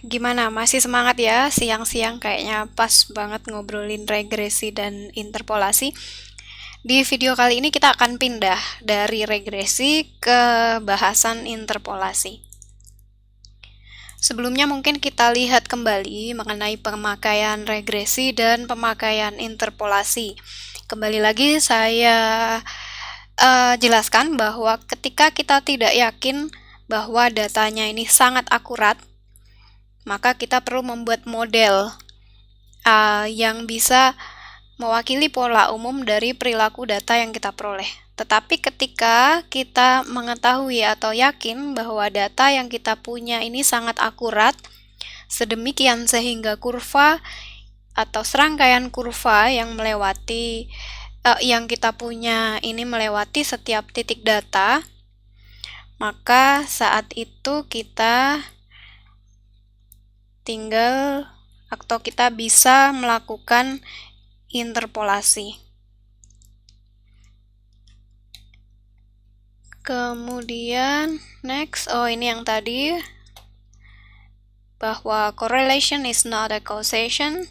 Gimana? Masih semangat ya? Siang-siang kayaknya pas banget ngobrolin regresi dan interpolasi. Di video kali ini kita akan pindah dari regresi ke bahasan interpolasi. Sebelumnya mungkin kita lihat kembali mengenai pemakaian regresi dan pemakaian interpolasi. Kembali lagi saya jelaskan bahwa ketika kita tidak yakin bahwa datanya ini sangat akurat, maka kita perlu membuat model yang bisa mewakili pola umum dari perilaku data yang kita peroleh. Tetapi ketika kita mengetahui atau yakin bahwa data yang kita punya ini sangat akurat, sedemikian sehingga kurva atau serangkaian kurva yang melewati yang kita punya ini melewati setiap titik data, maka saat itu kita tinggal atau kita bisa melakukan interpolasi. Kemudian next, ini yang tadi, bahwa correlation is not a causation.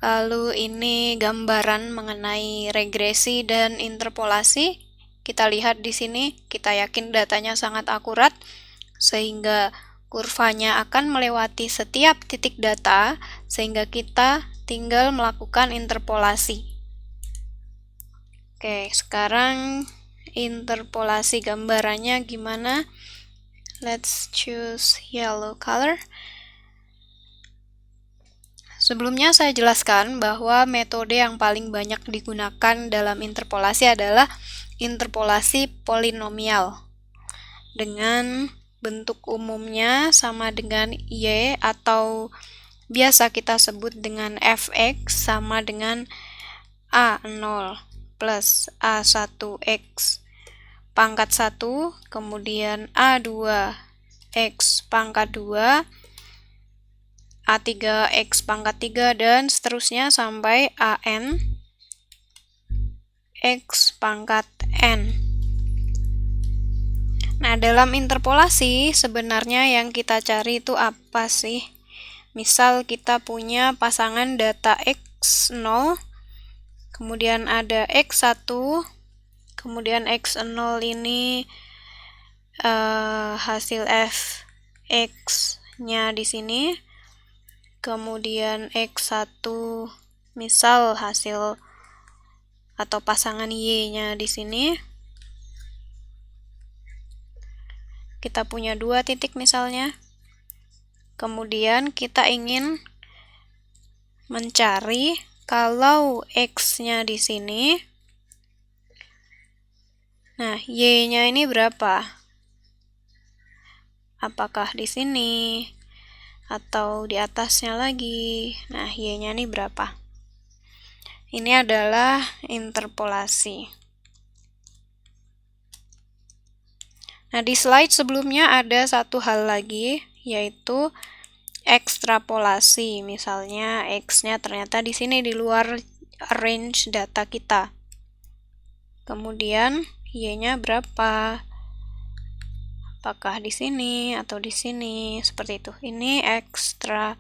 Lalu ini gambaran mengenai regresi dan interpolasi. Kita lihat di sini, kita yakin datanya sangat akurat sehingga kurvanya akan melewati setiap titik data, sehingga kita tinggal melakukan interpolasi. Oke, sekarang interpolasi gambarannya gimana? Let's choose yellow color. Sebelumnya saya jelaskan bahwa metode yang paling banyak digunakan dalam interpolasi adalah interpolasi polinomial dengan bentuk umumnya sama dengan Y atau biasa kita sebut dengan fx sama dengan A0 plus A1x pangkat 1, kemudian A2x pangkat 2, A3x pangkat 3, dan seterusnya sampai AN x pangkat n. Nah, dalam interpolasi sebenarnya yang kita cari itu apa sih? Misal kita punya pasangan data x0, kemudian ada x1, kemudian x0 ini hasil fx-nya di sini, kemudian x1 misal hasil atau pasangan y-nya di sini. Kita punya dua titik misalnya. Kemudian kita ingin mencari kalau x-nya di sini, nah y-nya ini berapa? Apakah di sini atau di atasnya lagi? Nah, y-nya ini berapa? Ini adalah interpolasi. Nah, di slide sebelumnya ada satu hal lagi, yaitu ekstrapolasi. Misalnya x-nya ternyata di sini di luar range data kita. Kemudian y-nya berapa? Apakah di sini atau di sini? Seperti itu. Ini ekstrapolasi.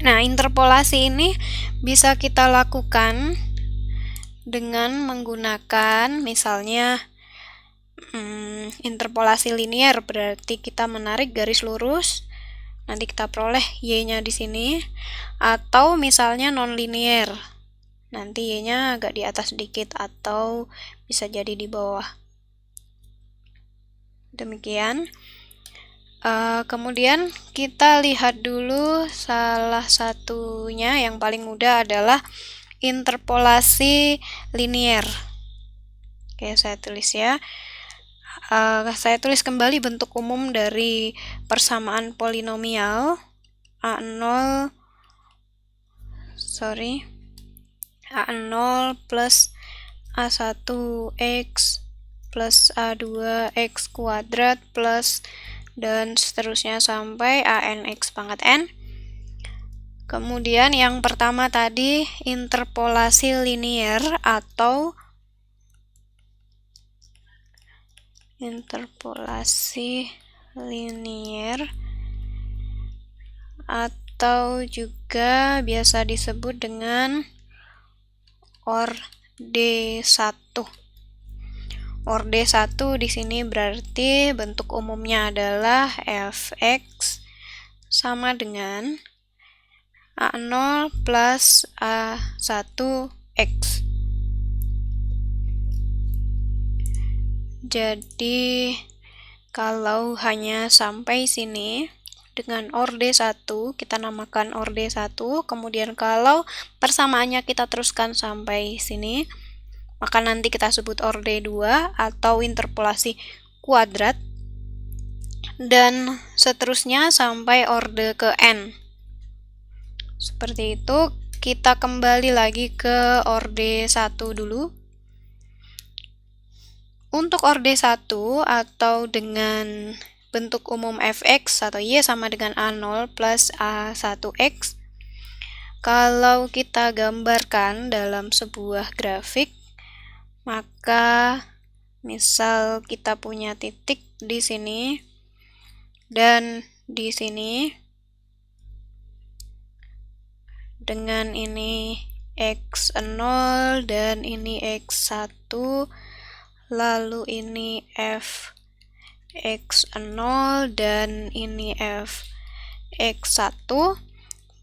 Nah, interpolasi ini bisa kita lakukan dengan menggunakan misalnya interpolasi linear, berarti kita menarik garis lurus, nanti kita peroleh y-nya di sini, atau misalnya non-linear, nanti y-nya agak di atas sedikit atau bisa jadi di bawah. Demikian. Kemudian kita lihat dulu salah satunya yang paling mudah adalah interpolasi linear. Oke, saya tulis ya. Saya tulis kembali bentuk umum dari persamaan polinomial A0 plus A1x plus A2x kuadrat plus dan seterusnya sampai ANX pangkat n. Kemudian yang pertama tadi interpolasi linear atau interpolasi linier atau juga biasa disebut dengan orde 1. Orde 1 di sini berarti bentuk umumnya adalah fx sama dengan A0 plus A1x. Jadi, kalau hanya sampai sini, dengan orde 1, kita namakan orde 1, kemudian kalau persamaannya kita teruskan sampai sini, maka nanti kita sebut orde 2 atau interpolasi kuadrat, dan seterusnya sampai orde ke n. Seperti itu, kita kembali lagi ke orde 1 dulu. Untuk orde 1 atau dengan bentuk umum fx atau y sama dengan A0 plus A1x, kalau kita gambarkan dalam sebuah grafik, maka misal kita punya titik di sini dan di sini, dengan ini x0 dan ini x1, lalu ini fx0 dan ini fx1.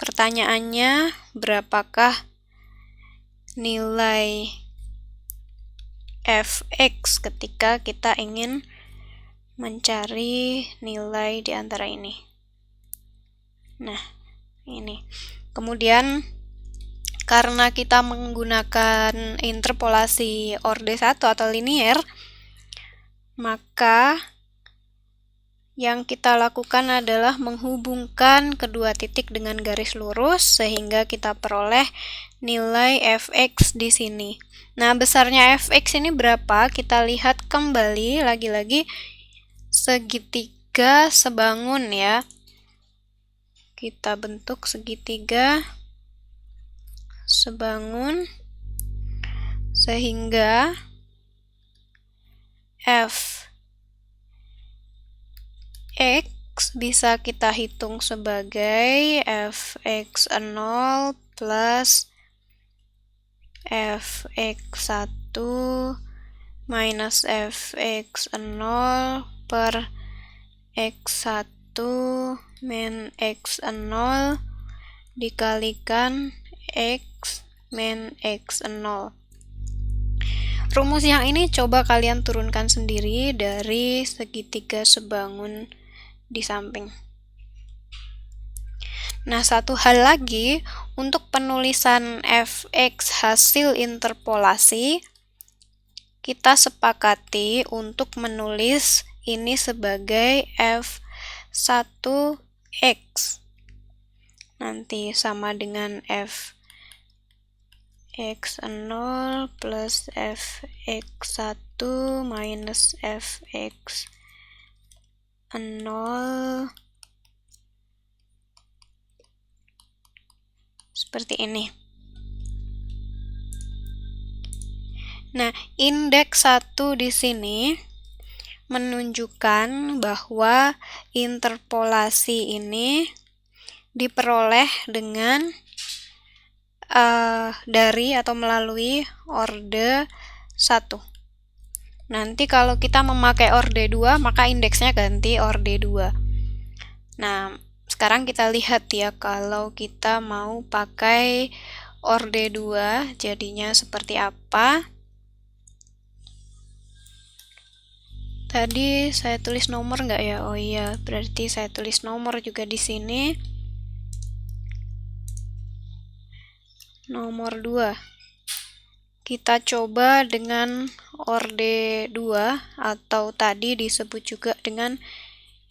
Pertanyaannya, berapakah nilai fx ketika kita ingin mencari nilai di antara ini? Nah, ini. Kemudian, karena kita menggunakan interpolasi orde 1 atau linier, maka yang kita lakukan adalah menghubungkan kedua titik dengan garis lurus sehingga kita peroleh nilai fx di sini. Nah, besarnya fx ini berapa? Kita lihat kembali lagi-lagi segitiga sebangun ya. Kita bentuk segitiga sebangun sehingga fx bisa kita hitung sebagai fx0 plus fx1 minus fx0 per x1 min x0 dikalikan x min x0. Rumus yang ini coba kalian turunkan sendiri dari segitiga sebangun di samping. Nah, satu hal lagi, untuk penulisan fx hasil interpolasi, kita sepakati untuk menulis ini sebagai f1x. Nanti sama dengan fx0 plus fx1 minus fx0 seperti ini. Nah, indeks 1 di sini menunjukkan bahwa interpolasi ini diperoleh dengan dari atau melalui orde 1. Nanti kalau kita memakai orde 2, maka indeksnya ganti orde 2. Nah, sekarang kita lihat ya, kalau kita mau pakai orde 2, jadinya seperti apa. Tadi saya tulis nomor nggak ya? Oh iya, berarti saya tulis nomor juga di sini. Nomor 2. Kita coba dengan orde 2 atau tadi disebut juga dengan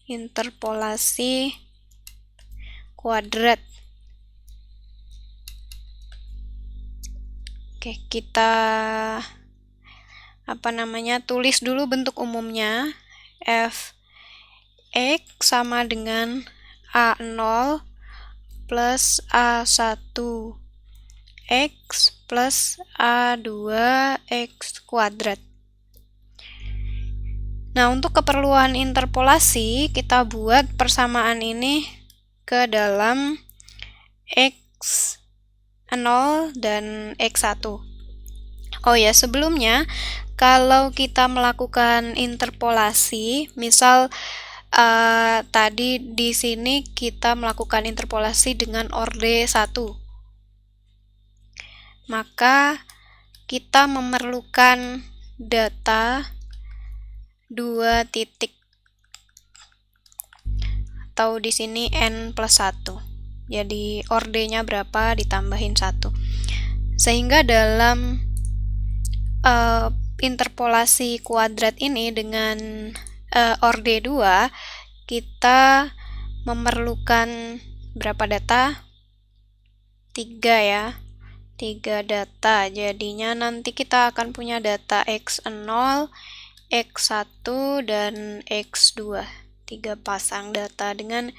interpolasi kuadrat. Oke, kita tulis dulu bentuk umumnya. fx sama dengan A0 plus A1 x plus A2x kuadrat. Nah, untuk keperluan interpolasi, kita buat persamaan ini ke dalam X0 dan X1. Oh ya, sebelumnya, kalau kita melakukan interpolasi, misal tadi di sini kita melakukan interpolasi dengan orde 1. Maka kita memerlukan data 2 titik, atau di sini n plus 1. Jadi ordenya berapa ditambahin 1. Sehingga dalam interpolasi kuadrat ini dengan orde 2, kita memerlukan berapa data? 3 ya. 3 data. Jadinya nanti kita akan punya data X0, X1, dan X2. 3 pasang data dengan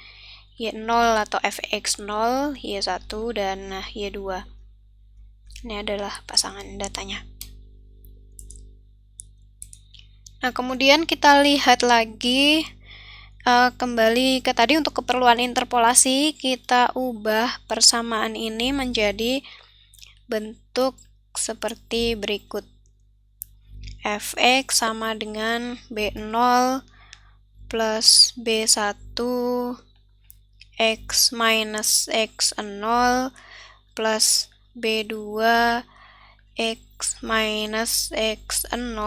Y0 atau fx0, Y1, dan Y2. Ini adalah pasangan datanya. Nah, kemudian kita lihat lagi kembali ke tadi, untuk keperluan interpolasi kita ubah persamaan ini menjadi bentuk seperti berikut. Fx sama dengan B0 plus B1 X minus X0 plus B2 X minus X0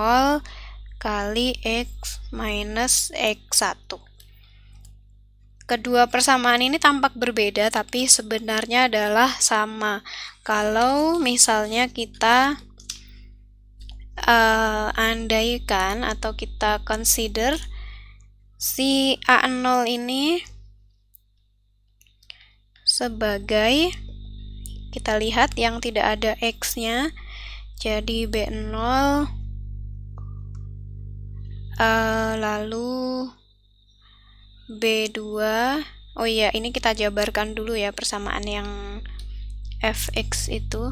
kali X minus X1. Kedua persamaan ini tampak berbeda, tapi sebenarnya adalah sama. Kalau misalnya kita andaikan atau kita consider si A0 ini sebagai, kita lihat yang tidak ada X-nya, jadi B0 lalu B2. Oh iya, ini kita jabarkan dulu ya persamaan yang Fx itu.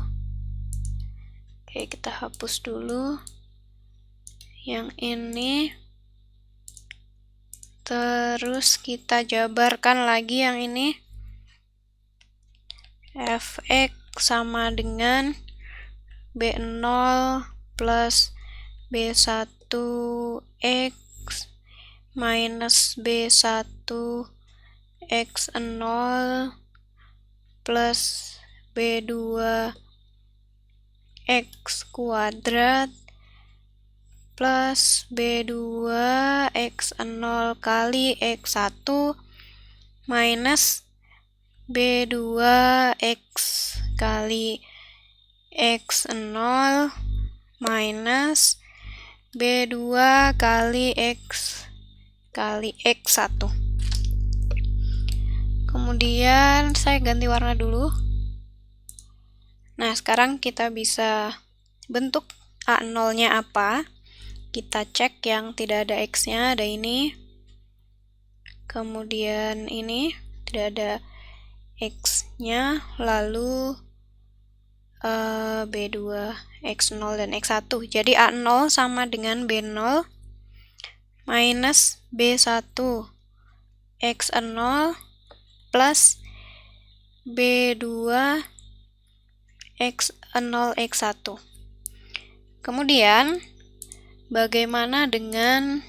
Oke, kita hapus dulu yang ini. Terus kita jabarkan lagi yang ini. Fx sama dengan B0 plus B1 X minus B1 X0 plus B2 X kuadrat plus B2 X0 kali X1 minus B2 X kali X0 minus B2 kali X kali X1. Kemudian saya ganti warna dulu. Nah, sekarang kita bisa bentuk A0-nya apa. Kita cek yang tidak ada X-nya, ada ini. Kemudian ini tidak ada X-nya, lalu B2, X0, dan X1. Jadi A0 sama dengan B0 minus B1 X0 plus B2 X0 X1. Kemudian bagaimana dengan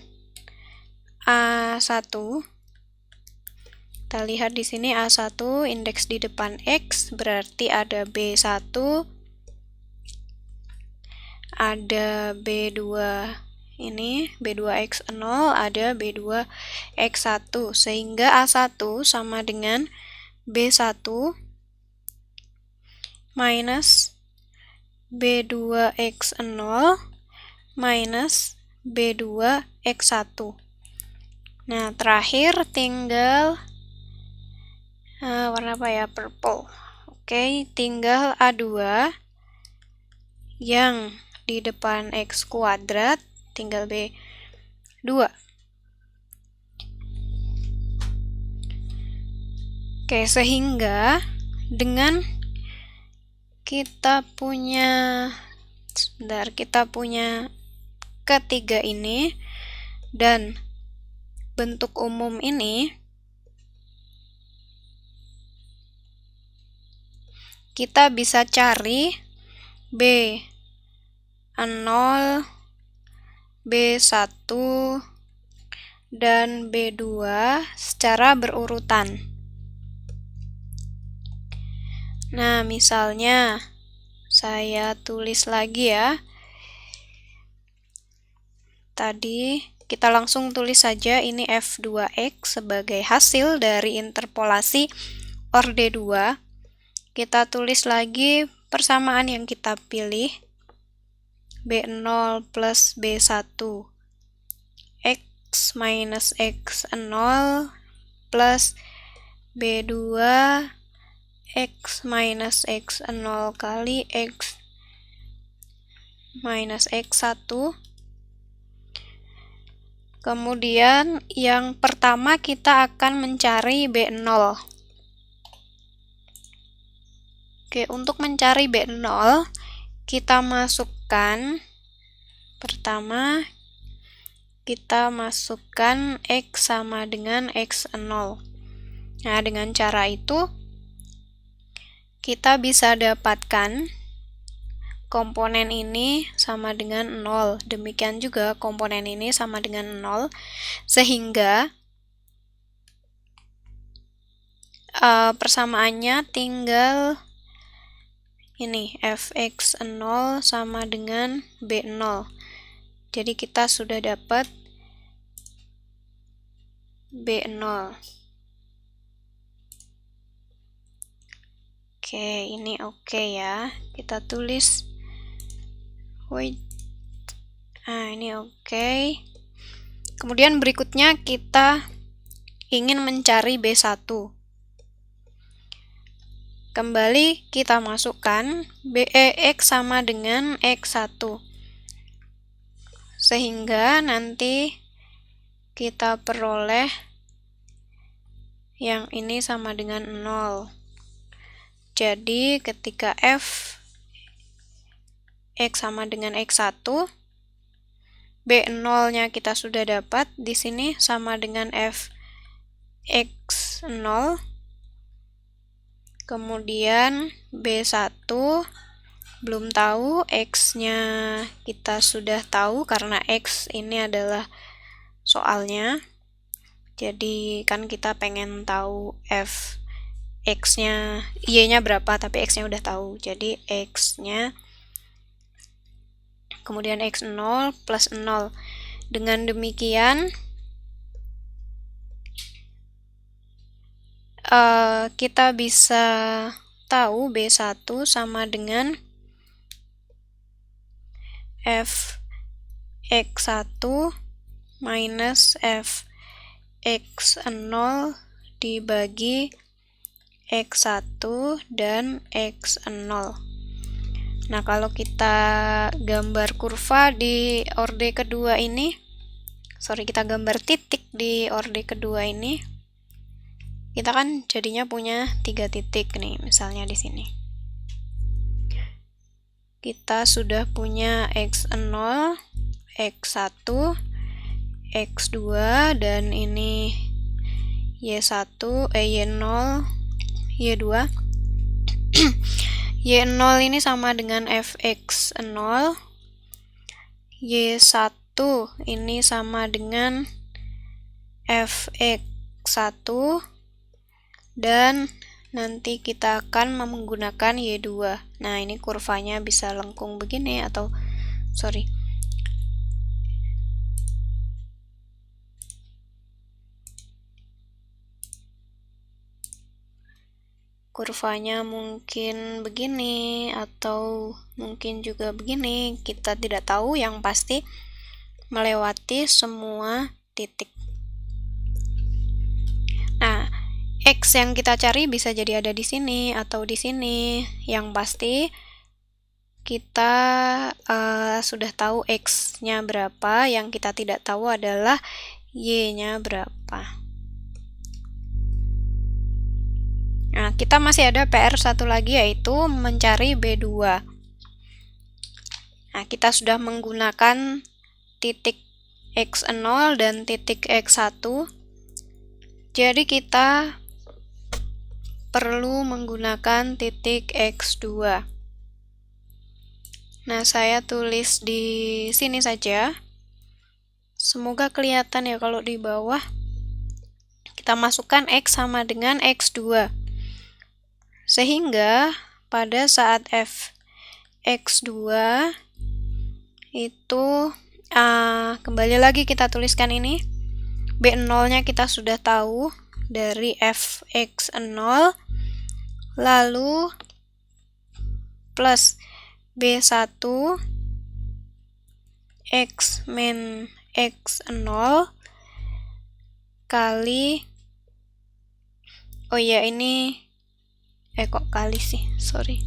A1? Kita lihat di sini A1 indeks di depan X, berarti ada B1, ada B2 ini, B2 X0, ada B2 X1, sehingga A1 sama dengan B1 minus B2 X0 minus B2 X1. Nah, terakhir tinggal warna apa ya? Purple. Oke, tinggal A2 yang di depan X kuadrat, tinggal B2. Oke, sehingga dengan kita punya ketiga ini, Dan bentuk umum ini kita bisa cari B0, B1, dan B2 secara berurutan. Nah, misalnya saya tulis lagi ya. Tadi kita langsung tulis saja ini F2X sebagai hasil dari interpolasi orde 2. Kita tulis lagi persamaan yang kita pilih. B0 plus B1 X minus X0 plus B2 X minus X0 kali X minus X1. Kemudian yang pertama kita akan mencari B0. Oke, untuk mencari B0 kita masukkan pertama kita masukkan X sama dengan X0. Nah, dengan cara itu kita bisa dapatkan komponen ini sama dengan 0. Demikian juga komponen ini sama dengan 0. Sehingga persamaannya tinggal ini fx0 sama dengan b0. Jadi kita sudah dapat b0. Oke, ini oke ya. Kita tulis wait. Nah, ini oke. Kemudian berikutnya kita ingin mencari B1. Kembali kita masukkan X sama dengan X1. Sehingga nanti kita peroleh yang ini sama dengan 0. Jadi ketika f X sama dengan X1, B0-nya kita sudah dapat, di sini sama dengan f X0. Kemudian B1 belum tahu, X-nya kita sudah tahu karena X ini adalah soalnya. Jadi kan kita pengen tahu f X-nya, Y-nya berapa, tapi X-nya udah tahu. Jadi X-nya kemudian X0 plus 0. Dengan demikian kita bisa tahu B1 sama dengan f X1 minus f X0 dibagi X1 dan X0. Nah, kalau kita gambar kurva di orde kedua ini, kita gambar titik di orde kedua ini, kita kan jadinya punya 3 titik nih, misalnya di sini. Kita sudah punya X0, X1, X2, dan ini Y1, Y0, Y2. Y0 ini sama dengan fx0, Y1 ini sama dengan fx1, dan nanti kita akan menggunakan Y2. Nah, ini kurvanya bisa lengkung begini atau kurvanya mungkin begini atau mungkin juga begini, kita tidak tahu, yang pasti melewati semua titik. Nah, X yang kita cari bisa jadi ada di sini atau di sini. Yang pasti kita sudah tahu X-nya berapa, yang kita tidak tahu adalah Y-nya berapa. Nah, kita masih ada PR satu lagi, yaitu mencari B2. Nah, kita sudah menggunakan titik x0 dan titik x1. Jadi kita perlu menggunakan titik x2. Nah, saya tulis di sini saja. Semoga kelihatan ya kalau di bawah. Kita masukkan x sama dengan x2. Sehingga pada saat f x2 itu kembali lagi kita tuliskan ini. B0-nya kita sudah tahu dari f x0, lalu plus B1 X min X0 kali, oh ya ini, kok kali sih, sorry.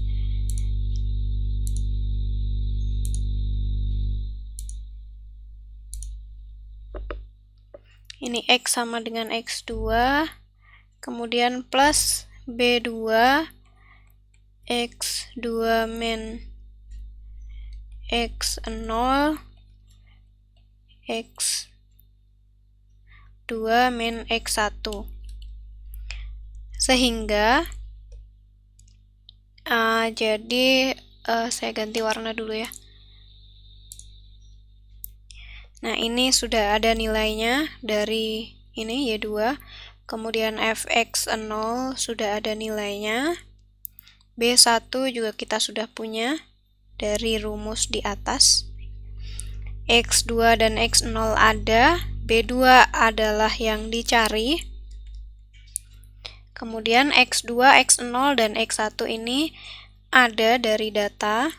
Ini X sama dengan X2, kemudian plus B2 X2 min X0 X2 min X1. Sehingga jadi saya ganti warna dulu ya. Nah, ini sudah ada nilainya dari ini Y2, kemudian fx0 sudah ada nilainya, B1 juga kita sudah punya dari rumus di atas, X2 dan X0 ada, B2 adalah yang dicari, kemudian X2, X0, dan X1 ini ada dari data,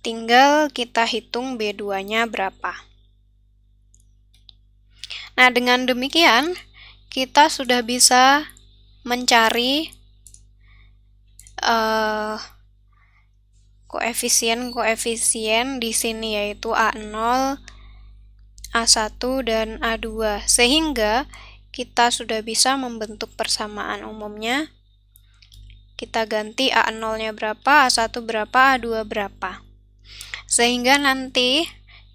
tinggal kita hitung B2-nya berapa. Nah, dengan demikian, kita sudah bisa mencari koefisien di sini, yaitu A0, A1, dan A2. Sehingga kita sudah bisa membentuk persamaan umumnya. Kita ganti A0-nya berapa, A1 berapa, A2 berapa. Sehingga nanti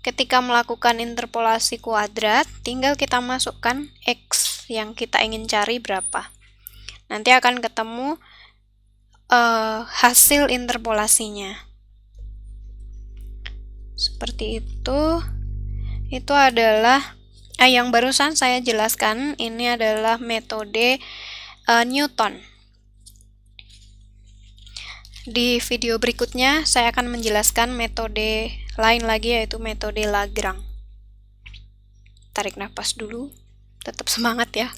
ketika melakukan interpolasi kuadrat, tinggal kita masukkan X yang kita ingin cari berapa. Nanti akan ketemu hasil interpolasinya. Seperti itu. Itu adalah yang barusan saya jelaskan, ini adalah metode Newton. Di video berikutnya saya akan menjelaskan metode lain lagi, yaitu metode Lagrange. Tarik nafas dulu, tetap semangat ya.